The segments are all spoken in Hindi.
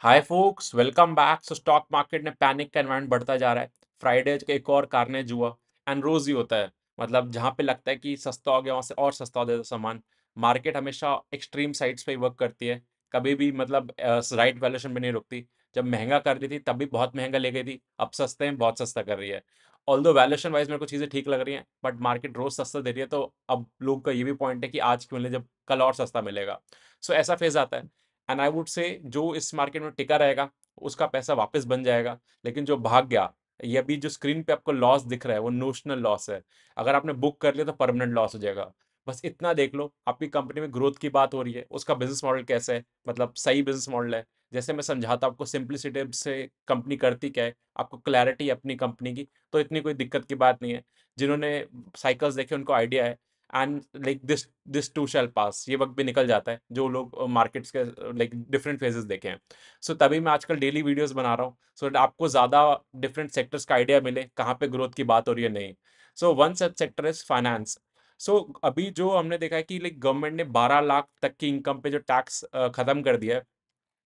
हाय folks, welcome back. So stock market में पैनिक का एनवायरनमेंट बढ़ता जा रहा है। फ्राइडे का एक और कारनेज हुआ एंड रोज ही होता है। मतलब जहां पे लगता है कि सस्ता हो गया वहां से और सस्ता हो जाता है सामान। मार्केट हमेशा एक्सट्रीम साइड्स पे ही वर्क करती है। कभी भी मतलब राइट वैल्यूएशन पे नहीं रुकती। जब महंगा कर रही थी तब भी बहुत महंगा ले गई थी, अब सस्ते में बहुत सस्ता कर रही है। ऑल्दो वैल्यूएशन वाइज मेरे को चीज़ें ठीक लग रही हैं, बट मार्केट रोज सस्ता दे रही है, तो अब लोग का ये भी पॉइंट है कि आज क्यों ले जब कल और सस्ता मिलेगा। सो ऐसा फेज आता है। एंड आई वुड से जो इस मार्केट में टिका रहेगा उसका पैसा वापस बन जाएगा। लेकिन जो भाग गया, ये अभी जो स्क्रीन पे आपको लॉस दिख रहा है वो नोशनल लॉस है। अगर आपने बुक कर लिया तो परमानेंट लॉस हो जाएगा। बस इतना देख लो, आपकी कंपनी में ग्रोथ की बात हो रही है, उसका बिजनेस मॉडल कैसा है, मतलब सही बिजनेस मॉडल है। जैसे मैं समझाता हूँ आपको सिंप्लिसिटी से कंपनी करती क्या है, आपको क्लैरिटी है अपनी कंपनी की, तो इतनी कोई दिक्कत की बात नहीं है। जिन्होंने साइकिल्स देखे उनको आइडिया है। And like this too shall pass, ये वक्त भी निकल जाता है जो लोग मार्केट्स के लाइक डिफरेंट फेजेस देखे हैं। सो तभी मैं आजकल डेली वीडियोस बना रहा हूँ, सो दैट आपको ज़्यादा डिफरेंट सेक्टर्स का आइडिया मिले कहाँ पे ग्रोथ की बात हो रही है नहीं। So one such sector is finance. So अभी जो हमने देखा है कि लाइक गवर्नमेंट ने 12 लाख तक की इनकम पे जो टैक्स खत्म कर दिया है।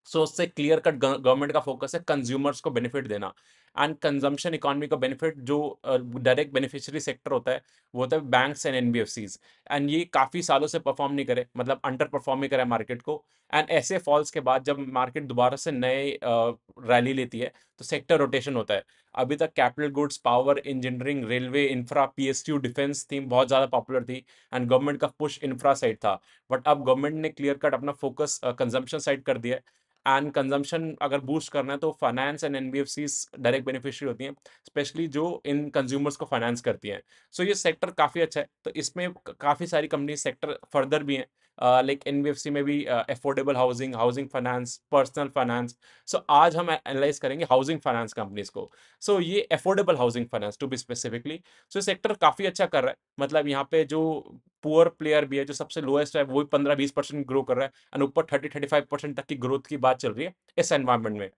सो उससे क्लियर कट गवर्नमेंट का फोकस है कंज्यूमर्स को बेनिफिट देना एंड कंजम्पशन इकोनॉमी का बेनिफिट। जो डायरेक्ट बेनिफिशियरी सेक्टर होता है वो होता है बैंक्स एंड एनबीएफसीज। एंड ये काफ़ी सालों से परफॉर्म नहीं करे, मतलब अंडर परफॉर्म ही करे मार्केट को। एंड ऐसे फॉल्स के बाद जब मार्केट दोबारा से नए रैली लेती है तो सेक्टर रोटेशन होता है। अभी तक capital goods, power, engineering, railway, infra, PSU, defence theme बहुत ज़्यादा पॉपुलर थी एंड गवर्नमेंट का पुश इंफ्रा साइड था। बट अब गवर्नमेंट ने क्लियर कट अपना फोकस कंजम्पशन साइड कर दिया है। एंड कंजम्पशन अगर बूस्ट करना है तो finance and NBFCs direct beneficiary होती हैं, स्पेशली जो इन कंज्यूमर्स को फाइनेंस करती हैं। सो ये सेक्टर काफ़ी अच्छा है, तो इसमें काफ़ी सारी कंपनी सेक्टर फर्दर भी हैं। लाइक एनबीएफसी में भी affordable housing, housing finance, personal finance. So आज हम एनालाइज करेंगे हाउसिंग फाइनेंस कंपनीज को। सो ये affordable housing finance to be specifically. So sector काफ़ी अच्छा कर रहा है। मतलब यहाँ पे जो पुअर प्लेयर भी है, जो सबसे लोएस्ट है, वो भी 15-20% ग्रो कर रहा है एंड ऊपर 30-35% तक की ग्रोथ की बात चल रही है इस एनवायरनमेंट में।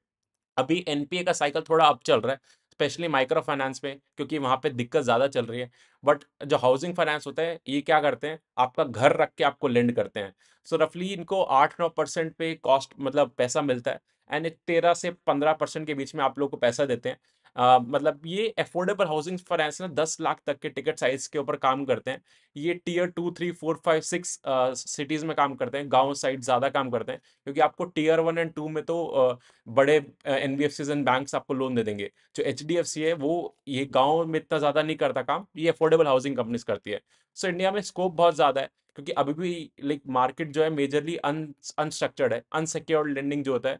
अभी एनपीए का साइकिल थोड़ा अप चल रहा है, स्पेशली माइक्रो फाइनेंस में, क्योंकि वहाँ पे दिक्कत ज़्यादा चल रही है। बट जो हाउसिंग फाइनेंस होता है ये क्या करते हैं, आपका घर रख के आपको लेंड करते हैं। सो रफली इनको 8-9% पे कॉस्ट मतलब पैसा मिलता है एंड 13 से 15% के बीच में आप लोग को पैसा देते हैं। मतलब ये अफोर्डेबल हाउसिंग फाइनेंस ना 10 लाख तक के टिकट साइज के ऊपर काम करते हैं। ये टियर 2, 3, 4, 5, 6 सिटीज़ में काम करते हैं, गाँव साइड ज़्यादा काम करते हैं, क्योंकि आपको टियर 1 एंड 2 में तो बड़े एनबीएफसीज एंड बैंक्स आपको लोन दे देंगे। जो एचडीएफसी है वो ये गाँव में इतना ज़्यादा नहीं करता काम, ये अफोर्डेबल हाउसिंग कंपनीज करती है। सो इंडिया में स्कोप बहुत ज़्यादा है, क्योंकि अभी भी लाइक मार्केट जो है मेजरली अनस्ट्रक्चर्ड है। अनसिक्योर्ड लेंडिंग जो होता है,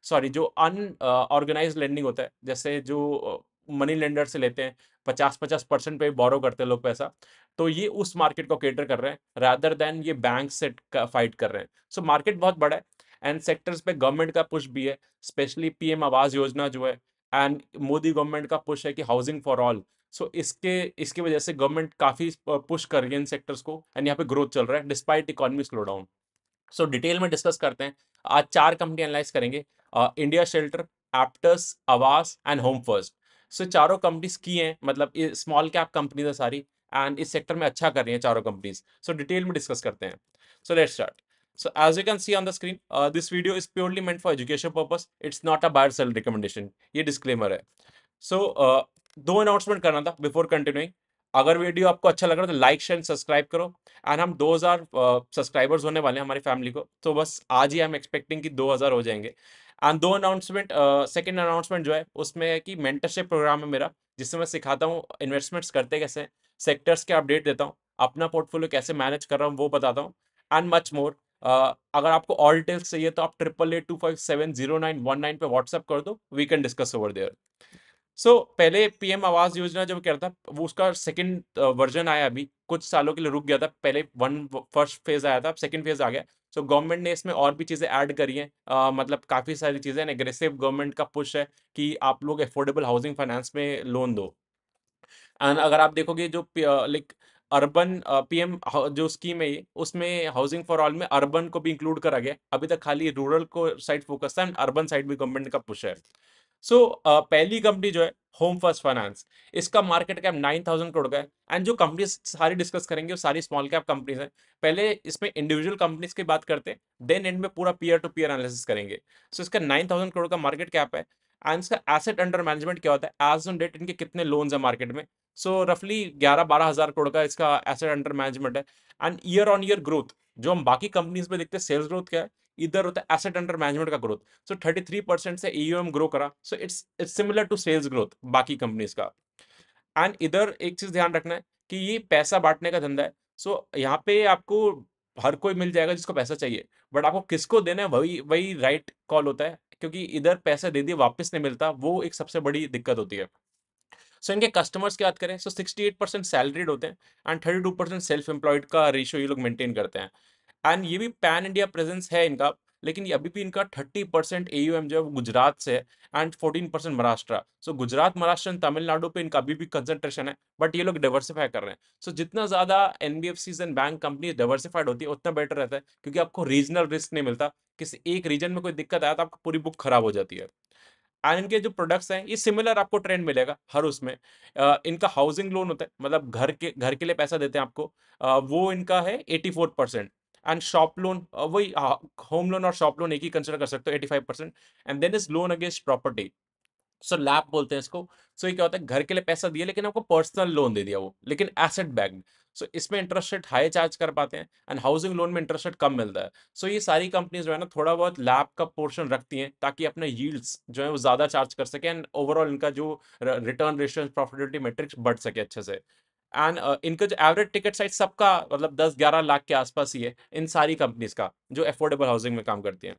सॉरी, जो ऑर्गेनाइज्ड लेंडिंग होता है, जैसे जो मनी लेंडर से लेते हैं, 50-50% पे बोरो करते हैं लोग पैसा। तो ये उस मार्केट को केटर कर रहे हैं रादर देन ये बैंक से फाइट कर रहे हैं। सो मार्केट बहुत बड़ा है एंड सेक्टर्स पे गवर्नमेंट का पुश भी है, स्पेशली पीएम आवास योजना जो है। एंड मोदी गवर्नमेंट का पुश है कि हाउसिंग फॉर ऑल। सो इसके इसकी वजह से गवर्नमेंट काफी पुश कर रही है इन सेक्टर्स को एंड यहाँ पे ग्रोथ चल रहा है डिस्पाइट इकोनॉमी स्लो डाउन। सो डिटेल में डिस्कस करते हैं। आज 4 कंपनी एनालाइज करेंगे, इंडिया शेल्टर, एप्टस, आवास एंड होम फर्स्ट। सो चारों कंपनीज की हैं, मतलब स्मॉल कैप कंपनीज है सारी एंड इस सेक्टर में अच्छा कर रही हैं चारों कंपनीज। सो डिटेल में डिस्कस करते हैं। So let's start. So as you can see on the screen, this video is purely meant for education purpose. It's not a buy or sell recommendation. ये disclaimer है। सो दो अनाउंसमेंट करना था बिफोर कंटिन्यूइंग। अगर वीडियो आपको अच्छा लग रहा है तो लाइक शेयर सब्सक्राइब करो। एंड हम 2000 सब्सक्राइबर्स होने वाले हैं हमारी फैमिली को, तो बस आज ही हम एक्सपेक्टिंग कि 2000 हो जाएंगे। एंड दो अनाउंसमेंट, सेकंड अनाउंसमेंट जो है उसमें है कि मेंटरशिप प्रोग्राम है मेरा, जिसमें मैं सिखाता हूँ इन्वेस्टमेंट्स करते कैसे, सेक्टर्स के अपडेट देता हूँ, अपना पोर्टफोलियो कैसे मैनेज कर रहा हूँ वो बताता हूँ एंड मच मोर। अगर आपको ऑल डिटेल्स चाहिए तो आप 8882570919 पे व्हाट्सएप कर दो, we can discuss over there. पहले पीएम आवास योजना जब क्या था, वो उसका सेकंड वर्जन आया, अभी कुछ सालों के लिए रुक गया था। पहले वन फर्स्ट फेज आया था, अब सेकंड फेज आ गया। गवर्नमेंट ने इसमें और भी चीजें ऐड करी हैं, मतलब काफी सारी चीजें। एग्रेसिव गवर्नमेंट का पुश है कि आप लोग अफोर्डेबल हाउसिंग फाइनेंस में लोन दो। एंड अगर आप देखोगे जो लाइक अर्बन पीएम जो स्कीम है ये, उसमें हाउसिंग फॉर ऑल में अर्बन को भी इंक्लूड करा गया। अभी तक खाली रूरल को साइड फोकस था एंड अर्बन साइड भी गवर्नमेंट का पुश है। पहली कंपनी जो है होम फर्स्ट फाइनेंस, इसका मार्केट कैप 9000 करोड़ का है। एंड जो कंपनीज सारी डिस्कस करेंगे वो सारी स्मॉल कैप कंपनीज हैं। पहले इसमें इंडिविजुअल कंपनीज की बात करते हैं, देन एंड में पूरा पीयर टू पीयर एनालिसिस करेंगे। इसका 9000 करोड़ का मार्केट कैप है। एंड इसका एसेट अंडर मैनेजमेंट क्या होता है, एज ऑन डेट इनके कितने लोन्स है मार्केट में। रफली 11-12 हज़ार करोड़ का इसका एसेट अंडर मैनेजमेंट है। And year on year growth, जो हम बाकी कंपनीज में देखते हैं सेल्स ग्रोथ क्या है, इधर होता है एसेट अंडर मैनेजमेंट का ग्रोथ। 33% से एयूएम ग्रो करा। It's similar to sales growth बाकी कंपनीज का। एंड इधर एक चीज ध्यान रखना है कि ये पैसा बांटने का धंधा है। यहाँ पे आपको हर कोई मिल जाएगा जिसको पैसा चाहिए, बट आपको किसको देना है वही वही राइट कॉल होता है, क्योंकि इधर पैसा दे दिए वापस नहीं मिलता, वो एक सबसे बड़ी दिक्कत होती है। इनके कस्टमर्स की बात करें 68% सैलरीड होते हैं एंड 32% सेल्फ एम्प्लॉयड का रेशियो ये लोग मेंटेन करते हैं। एंड ये भी पैन इंडिया प्रेजेंस है इनका, लेकिन ये अभी भी इनका 30% एयूएम जो है वो गुजरात से है एंड 14% महाराष्ट्र। गुजरात, महाराष्ट्र एंड तमिलनाडु पे इनका अभी भी कंसंट्रेशन है, बट ये लोग डाइवर्सिफाई कर रहे हैं। जितना ज्यादा NBFCs and bank company diversified होती है उतना बेटर रहता है, क्योंकि आपको रीजनल रिस्क नहीं मिलता। किसी एक रीजन में कोई दिक्कत आया तो आपको पूरी बुक खराब हो जाती है। एंड इनके जो प्रोडक्ट्स हैं ये सिमिलर आपको ट्रेंड मिलेगा हर उसमें। इनका हाउसिंग लोन होता है, मतलब घर के लिए पैसा देते हैं आपको। वो इनका है 84%। एंड शॉप लोन, वही होम लोन और शॉप लोन एक ही कंसिडर कर सकते हो, 85%। And then is loan against property, LAP बोलते हैं इसको। ये क्या होता है, घर के लिए पैसा दिया लेकिन आपको पर्सनल लोन दे दिया वो, लेकिन एसेट बैक्ड। इसमें इंटरेस्ट रेट हाई चार्ज कर पाते हैं एंड हाउसिंग लोन में इंटरेस्ट रेट कम मिलता है। ये सारी कंपनीज जो है ना थोड़ा बहुत लैप का पोर्शन रखती हैं, ताकि अपने यील्ड्स जो है वो ज्यादा चार्ज कर सके एंड ओवरऑल इनका जो रिटर्न रेशियो प्रॉफिटेबिलिटी मैट्रिक्स बढ़ सके अच्छे से। एंड इनका जो एवरेज टिकट साइज सबका मतलब 10-11 लाख के आसपास ही है इन सारी कंपनीज का, जो अफोर्डेबल हाउसिंग में काम करती हैं।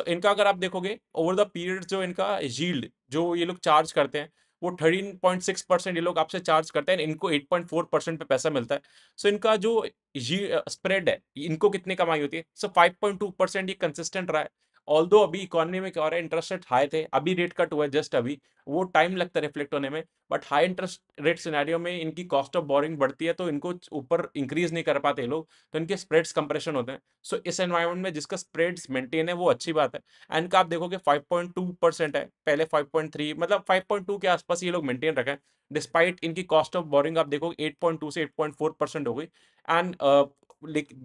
इनका अगर आप देखोगे ओवर द पीरियड, जो इनका यील्ड जो ये लोग चार्ज करते हैं, वो 13.6% ये लोग आपसे चार्ज करते हैं, इनको 8.4% पे पैसा मिलता है। इनका जो स्प्रेड है, इनको कितनी कमाई होती है, 5.2% ये कंसिस्टेंट रहा है। ऑल्दो अभी इकोनॉमी में क्या हो रहा है, इंटरेस्ट रेट हाई थे, अभी रेट कट हुआ है जस्ट अभी, वो टाइम लगता है रिफ्लेक्ट होने में। But high interest rate scenario में इनकी कॉस्ट ऑफ बोरिंग बढ़ती है, तो इनको ऊपर इंक्रीज नहीं कर पाते ये लोग, तो इनके स्प्रेड्स कंप्रेशन होते हैं। इस एनवायरमेंट में जिसका स्प्रेड्स मेंटेन है वो अच्छी बात है। एंड का आप देखोगे 5.2% है, पहले 5.3, मतलब 5.2 के आसपास ये लोग मेंटेन रखे हैं। डिस्पाइट इनकी कॉस्ट ऑफ बोरिंग आप देखोगे 8.2 से 8.4% हो गई। एंड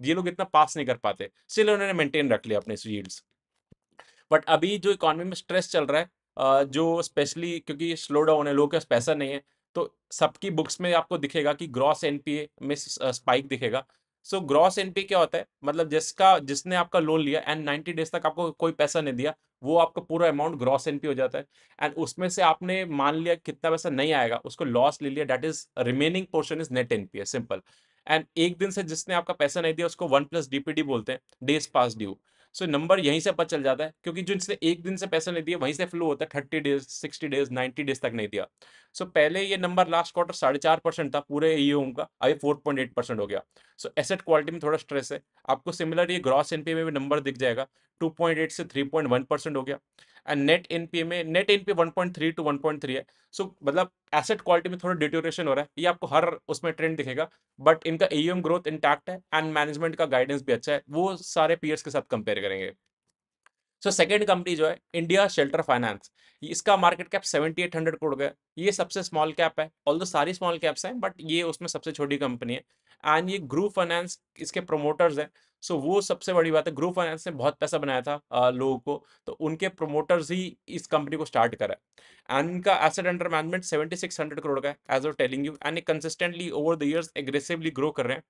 ये लोग इतना पास नहीं कर पाते, इसलिए उन्होंने मेंटेन रख लिया अपने यील्ड्स। बट अभी जो इकोनॉमी में स्ट्रेस चल रहा है, जो स्पेशली क्योंकि स्लो डाउन है, लोगों के पास पैसा नहीं है, तो सबकी बुक्स में आपको दिखेगा कि ग्रॉस एनपीए में स्पाइक दिखेगा। ग्रॉस एनपीए क्या होता है, मतलब जिसने आपका लोन लिया एंड 90 डेज तक आपको कोई पैसा नहीं दिया, वो आपका पूरा अमाउंट ग्रॉस एनपीए हो जाता है। एंड उसमें से आपने मान लिया कितना पैसा नहीं आएगा, उसको लॉस ले लिया, that is remaining portion is net NPA, simple. And एक दिन से जिसने आपका पैसा नहीं दिया उसको 1+DPD बोलते हैं, डेज पास ड्यू। नंबर यहीं से पता चल जाता है, क्योंकि जिनसे एक दिन से पैसे नहीं दिए वहीं से फ्लो होता है, 30 डेज, 60 डेज, 90 डेज तक नहीं दिया। पहले ये नंबर लास्ट क्वार्टर 4.5% था पूरे ईओम का, अभी 4.8% हो गया। एसेट क्वालिटी में थोड़ा स्ट्रेस है। आपको सिमिलर ये ग्रॉस एनपीए में भी नंबर दिख जाएगा, 2.8 से 3.1% हो गया। एंड नेट एनपीए 1.3 to 1.3 है। मतलब एसेट क्वालिटी में थोड़ा डिटोरेशन हो रहा है, ये आपको हर उसमें ट्रेंड दिखेगा। बट इनका एयूएम ग्रोथ इंटैक्ट है एंड मैनेजमेंट का गाइडेंस भी अच्छा है, वो सारे पीयर्स के साथ कंपेयर करेंगे। सेकंड कंपनी जो है इंडिया शेल्टर फाइनेंस, इसका मार्केट कैप 7800 करोड़ का है। ये सबसे स्मॉल कैप है, ऑल्दो सारी स्मॉल कैप्स हैं, बट ये उसमें सबसे छोटी कंपनी है। एंड ये ग्रुप फाइनेंस इसके प्रोमोटर्स हैं। वो सबसे बड़ी बात है, ग्रुप फाइनेंस ने बहुत पैसा बनाया था लोगों को, तो उनके प्रोमोटर्स ही इस कंपनी को स्टार्ट करा है। एंड इनका एसेट अंडर मैनेजमेंट 7600 करोड़ का है, as of telling you. And ये consistently over the years aggressively grow कर रहे हैं।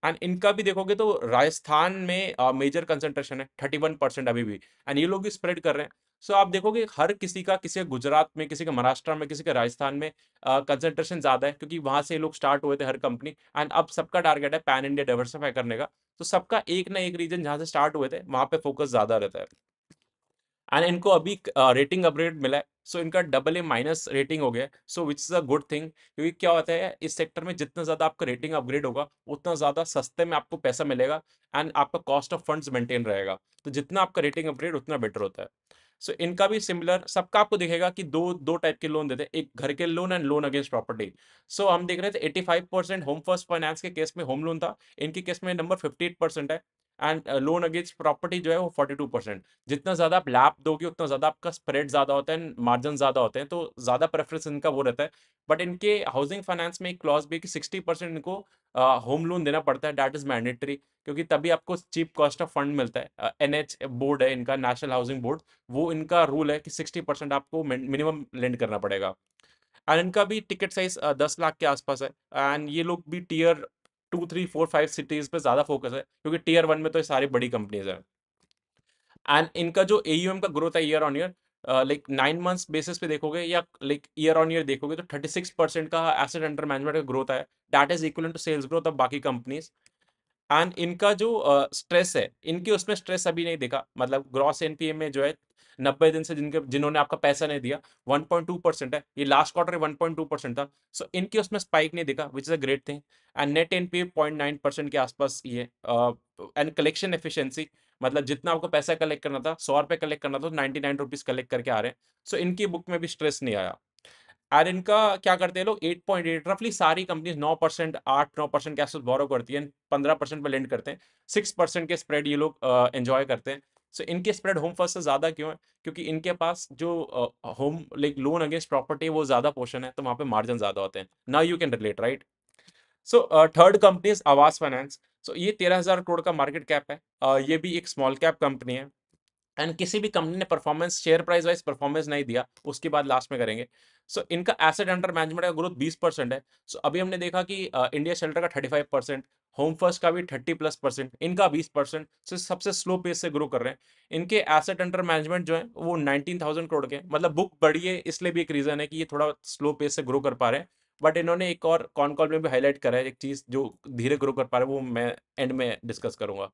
एंड इनका भी देखोगे तो राजस्थान में मेजर कंसंट्रेशन है, 31% अभी भी। एंड ये लोग भी स्प्रेड कर रहे हैं। आप देखोगे हर किसी का, किसी का गुजरात में, किसी का महाराष्ट्र में, किसी का राजस्थान में कंसंट्रेशन ज्यादा है, क्योंकि वहां से ये लोग स्टार्ट हुए थे हर कंपनी। एंड अब सबका टारगेट है पैन इंडिया डाइवर्सिफाई करने का, तो सबका एक ना एक रीजन जहां से स्टार्ट हुए थे वहां पे फोकस ज्यादा रहता है। एंड इनको अभी रेटिंग अपग्रेड मिला है, इनका AA- रेटिंग हो गया है, विच इज अ गुड थिंग। क्योंकि क्या होता है इस सेक्टर में, जितना ज्यादा आपका रेटिंग अपग्रेड होगा उतना ज्यादा सस्ते में आपको पैसा मिलेगा एंड आपका कॉस्ट ऑफ फंड्स मेंटेन रहेगा। तो जितना आपका रेटिंग अपग्रेड उतना बेटर होता है। इनका भी सिमिलर, सबका आपको दिखेगा कि दो दो टाइप के लोन देते हैं, एक घर के loan and loan against property. हम देख रहे थे 85% होम फर्स्ट फाइनेंस के केस में होम लोन था, इनके केस में नंबर 58% है। एंड लोन अगेंस्ट प्रॉपर्टी जो है वो 42%। जितना ज़्यादा आप लैप दोगे उतना ज़्यादा आपका स्प्रेड ज़्यादा होता है, मार्जिन ज़्यादा होते हैं, तो ज़्यादा प्रेफरेंस इनका वो रहता है। बट इनके हाउसिंग फाइनेंस में एक क्लॉज भी है कि 60% इनको होम लोन देना पड़ता है, दैट इज़ मैंडेटरी, क्योंकि तभी आपको चीप कॉस्ट ऑफ फंड मिलता है। एनएच बोर्ड है इनका, नेशनल हाउसिंग बोर्ड, वो इनका रूल है कि 60% आपको मिनिमम लेंड करना पड़ेगा। एंड इनका भी टिकट साइज 10 लाख के आसपास है। एंड ये लोग भी टीयर 2, 3, 4, 5 सिटीज पे ज्यादा फोकस है, क्योंकि टीयर 1 में तो ये सारी बड़ी कंपनीज है। एंड इनका जो एयूएम का ग्रोथ है year on year, like 9 months basis पे देखोगे या लाइक ईयर ऑन ईयर देखोगे, तो 36% का एसेट अंडर मैनेजमेंट का ग्रोथ है। That is equal to sales growth of बाकी कंपनीज। एंड इनका जो स्ट्रेस है, इनके उसमें स्ट्रेस अभी नहीं देखा, मतलब ग्रॉस एनपीए में जो है 90 दिन से जिन्होंने आपका पैसा नहीं दिया, 1.2% है। ये लास्ट क्वार्टर 1.2% था। सो इनके उसमें स्पाइक नहीं दिखा, विच is a great thing. And net NPA 0.9% के आसपास ये। एंड कलेक्शन एफिशिएंसी, मतलब जितना आपको पैसा कलेक्ट करना था, 100 रुपये कलेक्ट करना था, तो 99 रुपीज कलेक्ट करके आ रहे हैं। सो इनकी बुक में भी स्ट्रेस नहीं आया। और इनका क्या करते हैं लोग, 8.8, रफली सारी कंपनीज 9%, 8-9% के आसपास बोरो करती हैं, 15% पे लेंड करते हैं, 6% के स्प्रेड ये लोग एंजॉय करते हैं। सो इनके स्प्रेड होम फर्स्ट से ज्यादा क्यों है? क्योंकि इनके पास जो home like loan against property वो ज्यादा पोर्शन है, तो वहां पे मार्जिन ज्यादा होते हैं। Now you can relate, right? So third company is आवास फाइनेंस। सो ये 13,000 करोड़ का मार्केट कैप है। ये भी एक स्मॉल कैप कंपनी है। एंड किसी भी कंपनी ने performance, share price wise performance नहीं दिया, उसके बाद लास्ट में करेंगे। सो इनका एसेट अंडर मैनेजमेंट का ग्रोथ 20% है। सो अभी हमने देखा कि इंडिया शेल्टर का 35%, होम फर्स्ट का भी 30+%, इनका 20%। सो सबसे स्लो पेस से ग्रो कर रहे हैं। इनके एसेट अंडर मैनेजमेंट जो है वो 19,000 करोड़ के हैं। मतलब बुक बढ़ी है, इसलिए भी एक रीजन है कि ये थोड़ा स्लो पेस से ग्रो कर पा रहे हैं। बट इन्होंने एक और कॉन कॉल में भी हाईलाइट करा है एक चीज, जो धीरे ग्रो कर पा रहे हैं, वो मैं एंड में डिस्कस करूंगा।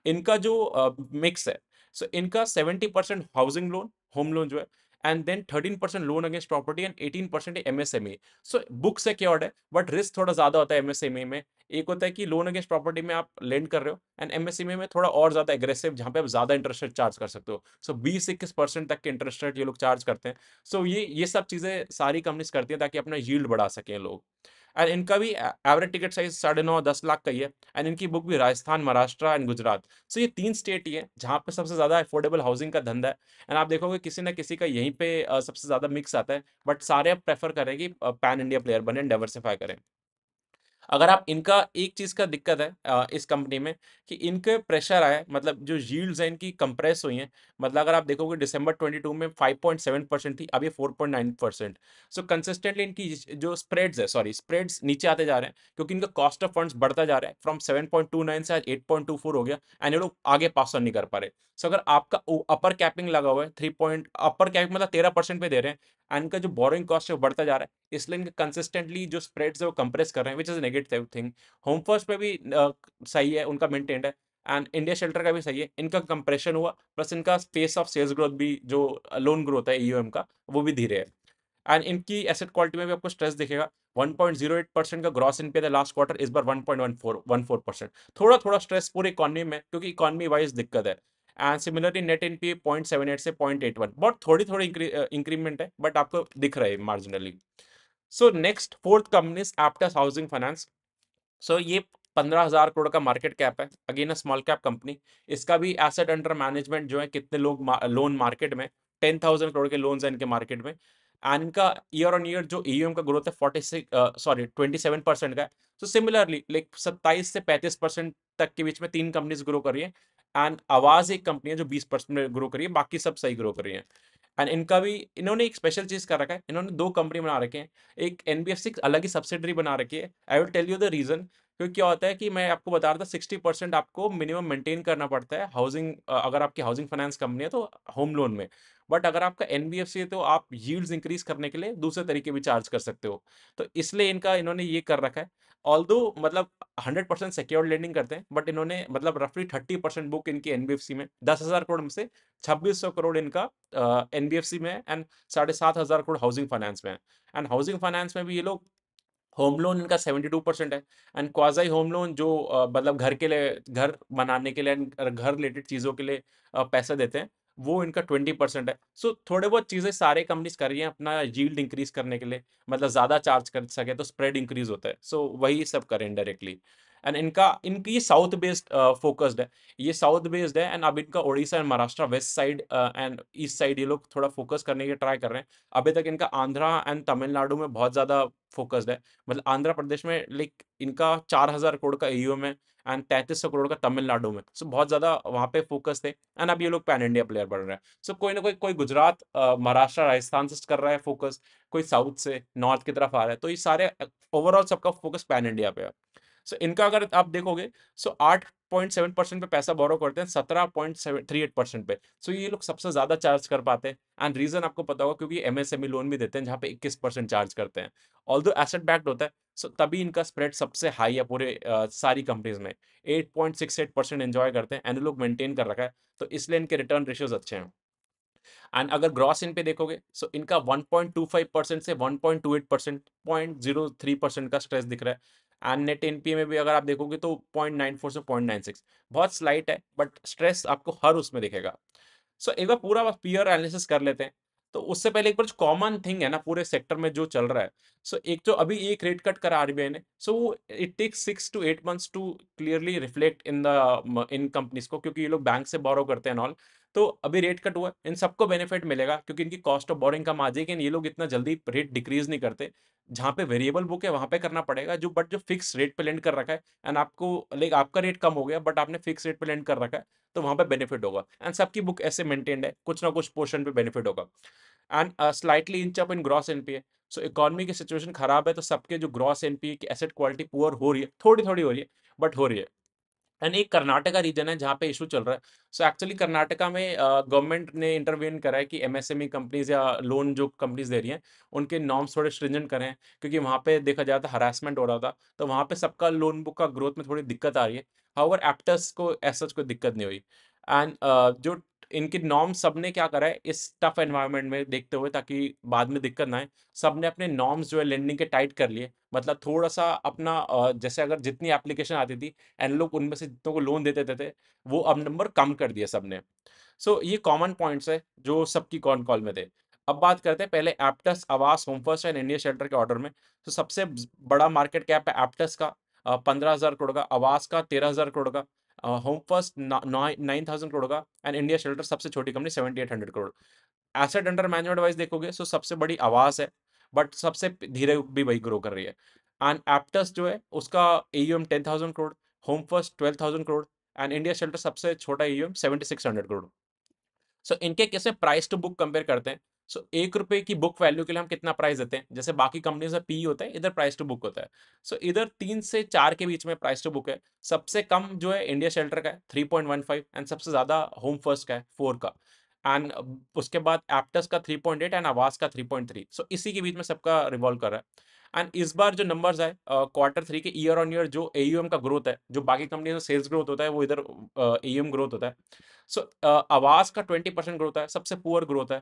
इनका जो मिक्स है, सो इनका 70% हाउसिंग लोन, होम लोन जो है, and then 13% loan against property and 18% MSME. So book secured है, बट रिस्क थोड़ा ज्यादा होता है एमएसएमई में। एक होता है कि लोन अगेंस्ट प्रॉपर्टी में आप लेंड कर रहे हो, एंड एमएसएमई में थोड़ा और ज्यादा एग्रेसिव, जहां पे आप ज्यादा इंटरेस्ट रेट चार्ज कर सकते हो। सो 20-21% तक के इंटरेस्ट रेट ये लोग चार्ज करते हैं। सो ये सब चीजें सारी कंपनीज करती हैं ताकि अपना यील्ड बढ़ा सकें लोग। एंड इनका भी एवरेज टिकट साइज 9.5-10 लाख का ही है। एंड इनकी बुक भी राजस्थान, महाराष्ट्र एंड गुजरात। सो ये 3 स्टेट ही है जहाँ पे सबसे ज्यादा अफोर्डेबल हाउसिंग का धंधा है। एंड आप देखोगे किसी ना किसी का यहीं पे सबसे ज्यादा मिक्स आता है, बट सारे अब प्रेफर करें कि पैन इंडिया प्लेयर बने, डाइवर्सिफाई करें। अगर आप इनका एक चीज का दिक्कत है इस कंपनी में, कि इनके प्रेशर आया है, मतलब जो यील्ड्स हैं इनकी कंप्रेस हुई हैं। मतलब अगर आप देखोगे दिसंबर 22 में 5.7% थी, अभी 4.9%। सो कंसिस्टेंटली इनकी जो स्प्रेड्स है, सॉरी स्प्रेड्स नीचे आते जा रहे हैं, क्योंकि इनका कॉस्ट ऑफ फंड्स बढ़ता जा रहा है, फ्रॉम 7.29 से आज 8.24 हो गया। एंड ये लोग आगे पास ऑन नहीं कर पा रहे। सो अगर आपका अपर कैपिंग लगा हुआ है 3 पॉइंट, अपर कैपिंग मतलब 13% पे दे रहे हैं, एंड इनका जो बोरिंग कॉस्ट है वो बढ़ता जा रहा है, इसलिए इनके कंसिस्टेंटली जो स्प्रेड्स है वो कंप्रेस कर रहे हैं, which is negative thing. Home First पे भी सही है, उनका मेंटेन्ड है। एंड इंडिया शेल्टर का भी सही है, इनका कंप्रेशन हुआ, प्लस इनका स्पेस ऑफ सेल्स ग्रोथ भी, जो लोन ग्रोथ है ईयूएम का, वो भी धीरे है। एंड इनकी एसेट क्वालिटी में भी आपको स्ट्रेस दिखेगा। 1.08% का ग्रॉस एनपीए था लास्ट क्वार्टर, इस बार 1.14%। थोड़ा थोड़ा स्ट्रेस पूरी इकोनॉमी में, क्योंकि इकोनॉमी वाइज दिक्कत है। एंड सिमिलरली नेट एनपीए 0.78 से 0.81, बहुत थोड़ी थोड़ी इंक्रीमेंट है, बट आपको दिख रहा है marginally. So next fourth company is Aptus housing finance. So ये 15,000 करोड़ का मार्केट कैप है, again a small cap company. इसका भी एसेट अंडर मैनेजमेंट जो है, कितने लोग लोन मार्केट में, 10,000 करोड़ के लोन्स हैं इनके मार्केट में। एंड इनका ईयर ऑन ईयर जो ईयूएम का ग्रोथ है 27% का है। सो सिमिलरली लाइक 27 से 35% तक के बीच में तीन कंपनीज ग्रो कर रही है। एंड आवाज एक कंपनी है जो 20% में ग्रो कर रही है, बाकी सब सही ग्रो कर रही है। एंड इनका भी, इन्होंने एक स्पेशल चीज कर रखा है, इन्होंने दो कंपनी बना रखे हैं। एक एनबीएफसी अलग ही सब्सिडरी बना रखी है। I will tell you the reason. क्योंकि क्या होता है कि मैं आपको बता रहा था, 60% आपको मिनिमम मेंटेन करना पड़ता है हाउसिंग, अगर आपकी हाउसिंग फाइनेंस कंपनी है तो होम लोन में। बट अगर आपका एनबीएफसी है तो आप यील्ड्स इंक्रीज करने के लिए दूसरे तरीके भी चार्ज कर सकते हो। तो इसलिए इनका, इन्होंने ये कर रखा है। ऑल्दो मतलब 100% सिक्योर्ड लेंडिंग करते हैं, बट इन्होंने मतलब रफली 30% बुक इनकी एनबीएफसी में, 10,000 करोड़ में से 2600 करोड़ इनका एनबीएफसी में है, एंड 7,500 करोड़ हाउसिंग फाइनेंस में है। एंड हाउसिंग फाइनेंस में भी ये लोग, होम लोन इनका 72% है। एंड क्वाजाई होम लोन जो मतलब घर के लिए, घर बनाने के लिए and घर रिलेटेड चीज़ों के लिए पैसे देते हैं, वो इनका 20% है। सो थोड़े बहुत चीज़ें सारे कंपनीज कर रही हैं अपना यील्ड इंक्रीज करने के लिए, मतलब ज़्यादा चार्ज कर सके तो स्प्रेड इंक्रीज होता है, सो वही सब करें डायरेक्टली। एंड इनकी ये साउथ बेस्ड फोकस्ड है, ये साउथ बेस्ड है। एंड अब इनका Orissa and Maharashtra west side and east side ये लोग थोड़ा फोकस करने की ट्राई कर रहे हैं। अभी तक इनका आंध्रा एंड तमिलनाडु में बहुत ज़्यादा फोकस्ड है। मतलब आंध्र प्रदेश में लाइक इनका 4,000 करोड़ का एयूएम है एंड 3,300 करोड़ का तमिलनाडु में। सो बहुत ज़्यादा वहाँ पे फोकस थे एंड अब ये लोग पैन इंडिया प्लेयर बन रहे हैं। सो कोई ना कोई गुजरात, महाराष्ट्र, राजस्थान से कर रहा है फोकस, कोई साउथ से नॉर्थ की तरफ आ रहा है। तो ये सारे ओवरऑल सबका फोकस पैन इंडिया पे है। सो इनका अगर आप देखोगे, सो 8.7% पे पैसा बोरो करते हैं 17.38% पे। सो ये लोग सबसे ज्यादा चार्ज कर पाते हैं एंड रीजन आपको पता होगा क्योंकि एमएसएमई लोन भी देते हैं जहाँ पे 21% चार्ज करते हैं। ऑल्दो एसेट बैक्ड होता है, सो तभी इनका स्प्रेड सबसे हाई है पूरे सारी कंपनीज में। 8.68% एंजॉय करते हैं एंड ये लोग मेंटेन कर रखा है, तो इसलिए इनके रिटर्न रेशियोज अच्छे हैं। एंड अगर ग्रॉस इन पे देखोगे, सो इनका 1.25% से 1.28%, 0.03% का स्ट्रेस दिख रहा है। एंड नेट एनपीए में भी अगर आप देखोगे तो 0.94 से 0.96, बहुत स्लाइट है बट स्ट्रेस आपको हर उसमें दिखेगा। सो एक बार पूरा बस पीयर एनालिसिस कर लेते हैं। तो उससे पहले एक बार जो कॉमन थिंग है ना पूरे सेक्टर में जो चल रहा है, सो एक तो अभी एक रेट कट करा आरबीआई ने, so it takes 6 to 8 months to clearly reflect in companies को, क्योंकि ये लोग बैंक से बोरो करते हैं ऑल। तो अभी रेट कट हुआ, इन सबको बेनिफिट मिलेगा क्योंकि इनकी कॉस्ट ऑफ बोरिंग कम आ जाएगी। ये लोग इतना जल्दी रेट डिक्रीज नहीं करते। जहाँ पे वेरिएबल बुक है वहां पे करना पड़ेगा, जो फिक्स रेट पे लेंड कर रखा है एंड आपको लाइक आपका रेट कम हो गया बट आपने फिक्स रेट पे लेंड कर रखा है, तो वहां पे बेनिफिट होगा। एंड सबकी बुक ऐसे मेंटेन्ड है, कुछ ना कुछ पोर्शन पे बेनिफिट होगा। And slightly inch up in gross NPA. So economy की सिचुएशन खराब है तो सबके जो ग्रॉस एनपीए की एसेट क्वालिटी पुअर हो रही है, थोड़ी थोड़ी हो रही है बट हो रही है। एंड एक कर्नाटका रीजन है जहाँ पे इशू चल रहा है। सो एक्चुअली कर्नाटका में गवर्नमेंट ने इंटरवीन करा है कि एमएसएमई कंपनीज या लोन जो कंपनीज दे रही हैं उनके नॉर्म्स थोड़े स्ट्रिंजेंट करें, क्योंकि वहाँ पे देखा जाता है हरासमेंट हो रहा था, तो वहाँ पे सबका लोन बुक का ग्रोथ में थोड़ी दिक्कत आ रही है। हाउएवर एप्टस को ऐसा कोई दिक्कत नहीं हुई। एंड जो इनके नॉर्म सबने क्या करा है इस टफ एनवायरनमेंट में देखते हुए, ताकि बाद में दिक्कत ना आए, सबने अपने नॉर्म्स जो है लेंडिंग के टाइट कर लिए। मतलब थोड़ा सा अपना जैसे अगर जितनी एप्लीकेशन आती थी एंड लोग उनमें से जितनों को लोन देते थे वो अब नंबर कम कर दिया सबने। सो ये कॉमन पॉइंट्स है जो सबकी कॉन कॉल में थे। अब बात करते हैं पहले एप्टस, आवास, home first and India shelter के ऑर्डर में। तो सबसे बड़ा मार्केट कैप है एप्टस का 15,000 करोड़ का, आवास का 13,000 करोड़ का, होम फर्स्ट 9,000 करोड़ का एंड इंडिया शेल्टर सबसे छोटी company 7,800 crore. Asset under management wise देखोगे तो सबसे बड़ी आवास है बट सबसे धीरे भी वही ग्रो कर रही है। एंड एप्टस जो है उसका AUM 10,000 crore, home first 12,000 crore and India shelter सबसे छोटा एयूएम 7,600 करोड़। सो इनके कैसे प्राइस टू बुक कंपेयर करते हैं। सो 1 रुपए की बुक वैल्यू के लिए हम कितना प्राइस देते हैं, जैसे बाकी कंपनीज में पी होता है, इधर प्राइस टू बुक होता है। सो इधर 3 से 4 के बीच में प्राइस टू बुक है। सबसे कम जो है इंडिया शेल्टर का है 3.15 एंड सबसे ज्यादा होम फर्स्ट का है 4 का। एंड उसके बाद एप्टस का 3.8 एंड आवास का 3.3। सो इसी के बीच में सबका रिवॉल्व कर रहा है। एंड इस बार जो नंबर्स आए Q3 के ईयर ऑन ईयर जो एयूएम का ग्रोथ है, जो बाकी कंपनी में सेल्स ग्रोथ होता है वो इधर एयूएम ग्रोथ होता है। सो आवाज का 20% ग्रोथ है, सबसे पुअर ग्रोथ है।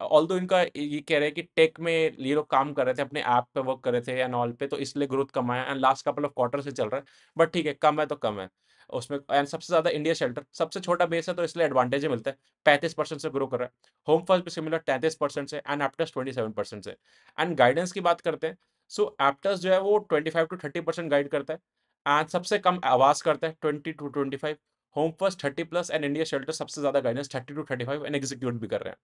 ऑल्दो इनका ये कह रहे हैं कि टेक में ये लोग काम कर रहे थे, अपने ऐप पे वर्क कर रहे थे एंड ऑल पे, तो इसलिए ग्रोथ कम आया and last couple of quarter से चल रहा है। बट ठीक है, कम है तो कम है उसमें। एंड सबसे ज्यादा इंडिया शेल्टर सबसे छोटा बेस है तो इसलिए एडवांटेज मिलता है, 35% से ग्रो कर रहा है। होम फर्स्ट भी सिमिलर 33% से एंड एप्टस 27% से। एंड गाइडेंस की बात करते हैं, सो एप्टस जो है वो 25 to 30% गाइड करता है एंड सबसे कम आवाज करता है 20 to 25। Home first 30+ and India shelter सबसे ज्यादा गाइडेंस 30 to 35 एंड एग्जीक्यूट भी कर रहे हैं।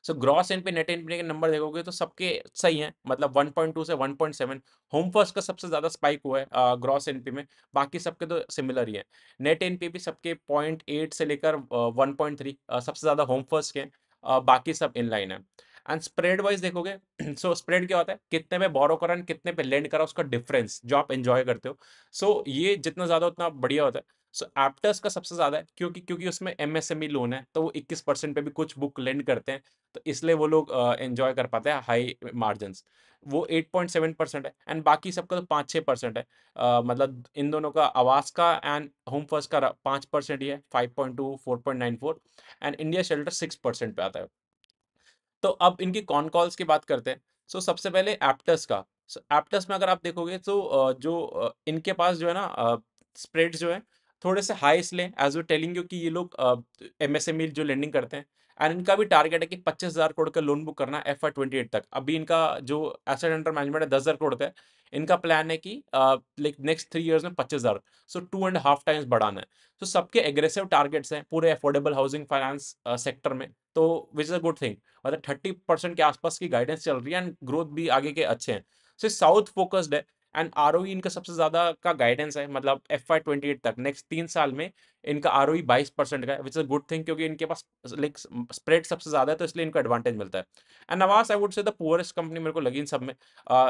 So gross NP net NP के नंबर देखोगे तो सबके सही हैं, मतलब 1.2 से 1.7। होम फर्स्ट का सबसे ज्यादा स्पाइक हुआ है ग्रॉस एनपी में, बाकी सबके तो सिमिलर ही है। नेट एनपी भी सबके 0.8 से लेकर 1.3, सबसे ज्यादा होम फर्स्ट के हैं, बाकी सब इन लाइन है। एंड स्प्रेड वाइज देखोगे सो स्प्रेड क्या होता है, कितने पे बोरो करा कितने पे लेंड करा उसका डिफरेंस जो आप एंजॉय करते हो। सो ये जितना ज्यादा उतना बढ़िया होता है। सो एप्टस का सबसे ज्यादा है क्योंकि क्योंकि उसमें एमएसएमई लोन है, तो वो 21% पे भी कुछ बुक लेंड करते हैं, तो इसलिए वो लोग एंजॉय कर पाते हैं हाई मार्जिन्स। वो 8.7% है एंड बाकी सबका तो 5-6% है। मतलब इन दोनों का आवास का एंड होम फर्स्ट का 5% ही है, 5.2, 4.94 एंड इंडिया शेल्टर 6% पे आता है। तो अब इनकी कॉन कॉल्स की बात करते हैं। सो सबसे पहले एप्टस का। सो एप्टस में अगर आप देखोगे तो इनके पास जो है ना स्प्रेड्स जो है थोड़े से हाई इसलिए एज वे टेलिंग यू कि ये लोग एमएसएमई जो लेंडिंग करते हैं एंड इनका भी टारगेट है कि 25,000 करोड़ का लोन बुक करना है FY 28 तक। अभी इनका जो एसेट अंडर मैनेजमेंट है 10,000 करोड़ का है। इनका प्लान है कि लाइक नेक्स्ट 3 इयर्स में 25,000, सो 2.5 टाइम्स बढ़ाना है। तो सबके एग्रेसिव टारगेट्स हैं पूरे अफोर्डेबल हाउसिंग फाइनेंस सेक्टर में, तो विच इज अ गुड थिंग। मतलब 30% के आसपास की गाइडेंस चल रही है एंड ग्रोथ भी आगे के अच्छे हैं। सो साउथ फोकस्ड है एंड आरओई इनका सबसे ज्यादा का गाइडेंस है, मतलब FY 28 तक नेक्स्ट 3 साल में इनका आरओई 22% का है, विच इज अ गुड थिंग, क्योंकि इनके पास लाइक स्प्रेड सबसे ज्यादा है, तो इसलिए इनको एडवांटेज मिलता है। And now as I would say the poorest company मेरे को लगी इन सब में।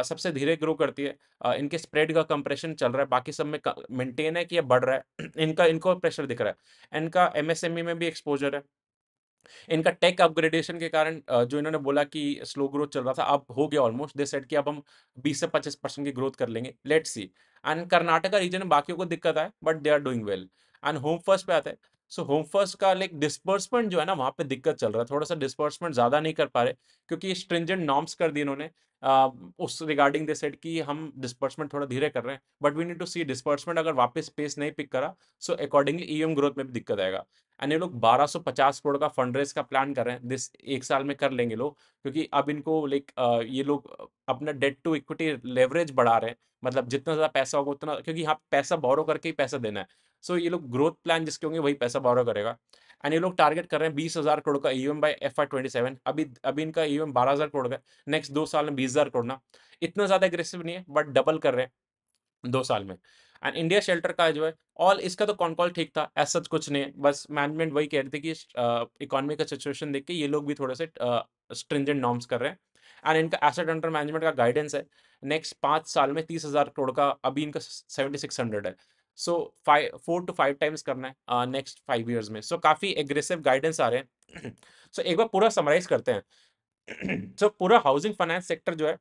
सबसे धीरे ग्रो करती है। इनके स्प्रेड का कंप्रेशन चल रहा है, बाकी सब में मेंटेन है कि ये बढ़ रहा है। इनका इनको प्रेशर दिख रहा है। इनका एमएसएमई में भी एक्सपोजर है। इनका टेक अपग्रेडेशन के कारण जो इन्होंने बोला कि स्लो ग्रोथ चल रहा था, अब हो गया ऑलमोस्ट। दे सेड कि अब हम 20 से 25% की ग्रोथ कर लेंगे, let's see. And Karnataka region में बाकियों को दिक्कत है, but they are doing well. And Home First पे आते हैं। सो होम फर्स्ट का लाइक डिस्पर्समेंट जो है ना, वहां पे दिक्कत चल रहा है, थोड़ा सा डिस्पर्समेंट ज्यादा नहीं कर पा रहे, क्योंकि स्ट्रिंजेंट नॉर्म्स कर दिए इन्होंने। उस रिगार्डिंग दे सेड कि हम डिस्पर्समेंट थोड़ा धीरे कर रहे हैं, but we need to see disbursement अगर वापस पेस नहीं पिक करा, सो अकॉर्डिंगली ईएम ग्रोथ में भी दिक्कत आएगा। एंड ये लोग 1250 करोड़ का फंड रेज का प्लान कर रहे हैं, दिस 1 साल में कर लेंगे लोग, क्योंकि अब इनको लाइक ये लोग अपना डेट टू इक्विटी लेवरेज बढ़ा रहे हैं। मतलब जितना ज्यादा पैसा होगा उतना, क्योंकि यहाँ पैसा बोरो करके ही पैसा देना है। सो ये लोग ग्रोथ प्लान जिसके होंगे वही पैसा बोरो करेगा। एंड ये लोग टारगेट कर रहे हैं 20,000 करोड़ का ईएम बाय FY 27। अभी अभी इनका ईएम 12,000 करोड़ का है, नेक्स्ट 2 साल में 20,000 करोड़ ना। इतना ज्यादा एग्रेसिव नहीं है, बट डबल कर रहे हैं 2 साल में। एंड इंडिया शेल्टर का जो है, ऑल इसका तो कॉन कॉल ठीक था, ऐसा कुछ नहीं है, बस मैनेजमेंट वही कह रही थी कि इकोनॉमी का सिचुएशन देख के ये लोग भी थोड़े से स्ट्रिंजेंट नॉर्म्स कर रहे हैं। एंड इनका एसेट अंडर मैनेजमेंट का गाइडेंस है नेक्स्ट 5 साल में 30,000 करोड़ का, अभी इनका 7600 है। सो 4 to 5 टाइम्स करना है नेक्स्ट 5 ईयर्स में। सो काफी एग्रेसिव गाइडेंस आ रहे हैं। सो एक बार पूरा समराइज करते हैं। सो पूरा हाउसिंग फाइनेंस सेक्टर जो है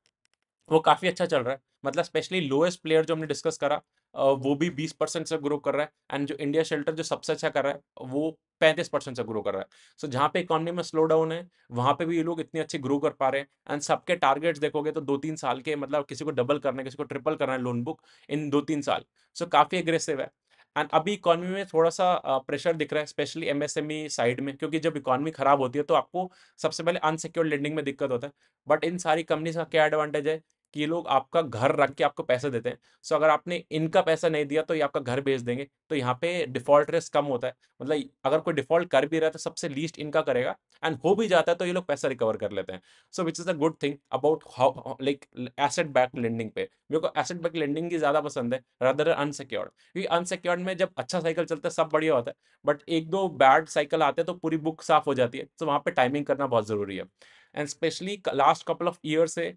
वो काफी अच्छा चल रहा है। मतलब स्पेशली लोएस्ट प्लेयर जो हमने डिस्कस करा, वो भी 20% से ग्रो कर रहा है। एंड जो इंडिया शेल्टर जो सबसे अच्छा कर रहा है वो 35% से ग्रो कर रहा है। सो जहाँ पे इकोनॉमी में स्लो डाउन है, वहां पे भी ये लोग इतनी अच्छी ग्रो कर पा रहे हैं। एंड सबके टारगेट्स देखोगे तो 2-3 साल के, मतलब किसी को डबल करना है, किसी को ट्रिपल करना है लोन बुक इन 2-3 साल। सो काफी एग्रेसिव है। एंड अभी इकोनॉमी में थोड़ा सा प्रेशर दिख रहा है, स्पेशली एमएसएमई साइड में, क्योंकि जब इकोनॉमी खराब होती है तो आपको सबसे पहले अनसिक्योर्ड लेंडिंग में दिक्कत होता है। बट इन सारी कंपनीज का क्या एडवांटेज है कि ये लोग आपका घर रख के आपको पैसे देते हैं। सो अगर आपने इनका पैसा नहीं दिया तो ये आपका घर बेच देंगे, तो यहाँ पे डिफॉल्ट रिस्क कम होता है। मतलब अगर कोई डिफॉल्ट कर भी रहा है तो सबसे लीस्ट इनका करेगा, एंड हो भी जाता है तो ये लोग पैसा रिकवर कर लेते हैं। So which is a good thing about how like asset back lending पे। मेरे को एसेट बैक लेंडिंग की ज्यादा पसंद है रादर अनसिक्योर्ड, क्योंकि अनसिक्योर्ड में जब अच्छा साइकिल चलता है सब बढ़िया होता है, बट एक दो बैड साइकिल आते हैं तो पूरी बुक साफ हो जाती है। तो वहां पे टाइमिंग करना बहुत जरूरी है। And specially last couple of year से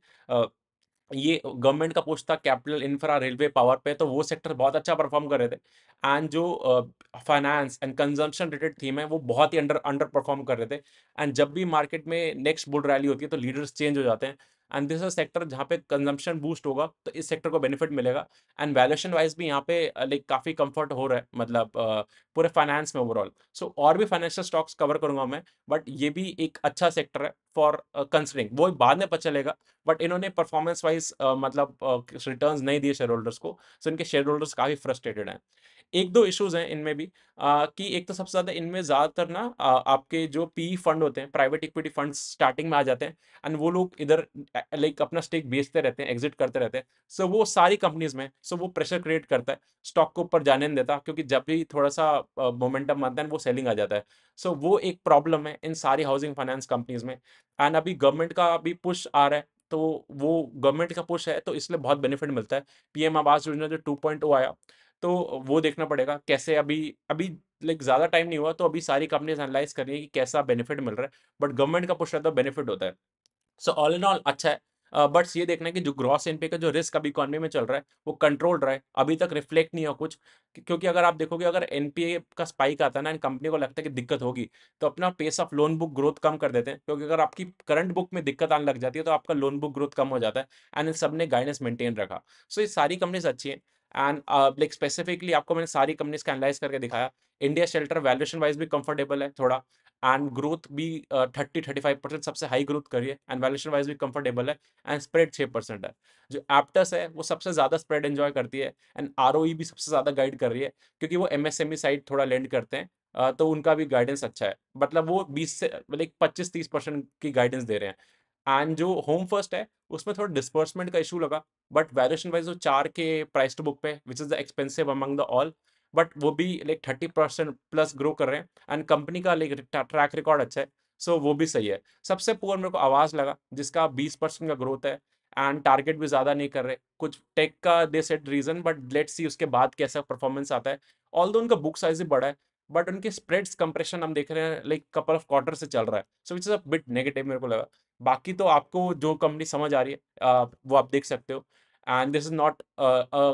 ये गवर्नमेंट का पुश था कैपिटल इंफ्रा रेलवे पावर पे, तो वो सेक्टर बहुत अच्छा परफॉर्म कर रहे थे। एंड जो finance and consumption related theme है वो बहुत ही अंडर अंडर परफॉर्म कर रहे थे। एंड जब भी मार्केट में नेक्स्ट बुल रैली होती है तो लीडर्स चेंज हो जाते हैं। एंड दिस इज सेक्टर जहाँ पे कंजम्पशन बूस्ट होगा तो इस सेक्टर को बेनिफिट मिलेगा। एंड वैल्यूएशन वाइज भी यहाँ पे लाइक काफी कंफर्ट हो रहा है, मतलब पूरे फाइनेंस में ओवरऑल। सो और भी फाइनेंशियल स्टॉक्स कवर करूंगा मैं, बट ये भी एक अच्छा सेक्टर है फॉर कंसिडरिंग, वो बाद में पता चलेगा। बट इन्होंने परफॉर्मेंस वाइज मतलब रिटर्न्स नहीं दिए शेयर होल्डर्स को, सो इनके शेयर होल्डर्स काफी फ्रस्ट्रेटेड हैं। एक दो इश्यूज हैं इनमें भी, कि एक तो सबसे ज्यादा इनमें ज्यादातर ना आपके जो पी फंड होते हैं, प्राइवेट इक्विटी फंड स्टार्टिंग में आ जाते हैं, एंड वो लोग इधर लाइक अपना स्टेक बेचते रहते हैं, एग्जिट करते रहते हैं। सो वो सारी कंपनीज में, सो वो प्रेशर क्रिएट करता है, स्टॉक को ऊपर जाने नहीं देता, क्योंकि जब भी थोड़ा सा मोमेंटम आता है वो सेलिंग आ जाता है। सो वो एक प्रॉब्लम है इन सारी हाउसिंग फाइनेंस कंपनीज में। एंड अभी गवर्नमेंट का अभी पुश आ रहा है, तो वो गवर्नमेंट का पुश है तो इसलिए बहुत बेनिफिट मिलता है। पीएम आवास योजना जो 2.0 आया, तो वो देखना पड़ेगा कैसे। अभी अभी लाइक ज्यादा टाइम नहीं हुआ, तो अभी सारी कंपनीज एनालाइज कर रही है कि कैसा बेनिफिट मिल रहा है, बट गवर्नमेंट का पुश रहता है बेनिफिट होता है। सो ऑल इन ऑल अच्छा है। बट ये देखना है कि जो ग्रॉस एनपीए का जो रिस्क अभी इकोनॉमी में चल रहा है वो कंट्रोल रहा है, अभी तक रिफ्लेक्ट नहीं हुआ कुछ। क्योंकि अगर आप देखोगे, अगर एनपीए का स्पाइक आता है ना, एंड कंपनी को लगता है कि दिक्कत होगी, तो अपना pace of loan book growth कम कर देते हैं, क्योंकि अगर आपकी करंट बुक में दिक्कत आने लग जाती है तो आपका लोन बुक ग्रोथ कम हो जाता है। एंड इन सब ने गाइडेंस मेंटेन रखा। सो ये सारी कंपनीज अच्छी हैं। एंड लाइक स्पेसिफिकली आपको मैंने सारी कंपनीज का एनालाइज करके दिखाया। इंडिया शेल्टर वैल्यूएशन वाइज भी कंफर्टेबल है थोड़ा, एंड ग्रोथ भी 30-35% सबसे हाई ग्रोथ करी है, एंड वैल्यूएशन वाइज भी कंफर्टेबल है। एंड स्प्रेड 6% है। जो एप्टस है वो सबसे ज्यादा स्प्रेड एंजॉय करती है, एंड आरओई भी सबसे ज्यादा गाइड कर रही है, क्योंकि वो एमएसएमई साइड थोड़ा लेंड करते हैं। तो उनका भी गाइडेंस अच्छा है। मतलब वो 20 से लाइक 25-30% की गाइडेंस दे रहे हैं। एंड जो होम फर्स्ट है, उसमें थोड़ा डिस्बर्समेंट का इशू लगा, बट वैल्यूएशन वाइज़ वो 4 के प्राइस टू बुक पे, which is the expensive among the all, but वो भी लाइक 30% प्लस ग्रो कर रहे हैं एंड कंपनी का लाइक ट्रैक रिकॉर्ड अच्छा है, सो वो भी सही है। सबसे पुअर मेरे को आवाज़ लगा, जिसका 20% का ग्रोथ है एंड टारगेट भी ज़्यादा नहीं कर रहे। कुछ टेक का they said reason, but let's see उसके बाद कैसा परफॉर्मेंस आता है। ऑल्दो उनका बुक साइज़ भी बड़ा है, बट उनके स्प्रेड्स कंप्रेशन हम देख रहे हैं लाइक कपल ऑफ क्वार्टर से चल रहा है, so which is a bit negative मेरे को लगा। बाकी तो आपको जो कंपनी समझ आ रही है वो आप देख सकते हो। And this is not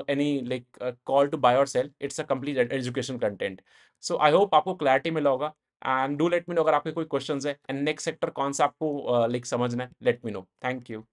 any like call to buy और sell, it's a complete education content. So I hope आपको क्लैरिटी मिला होगा, and do let me know अगर आपके कोई क्वेश्चंस है, एंड नेक्स्ट सेक्टर कौन सा आपको लाइक समझना है, late me no. Thank you.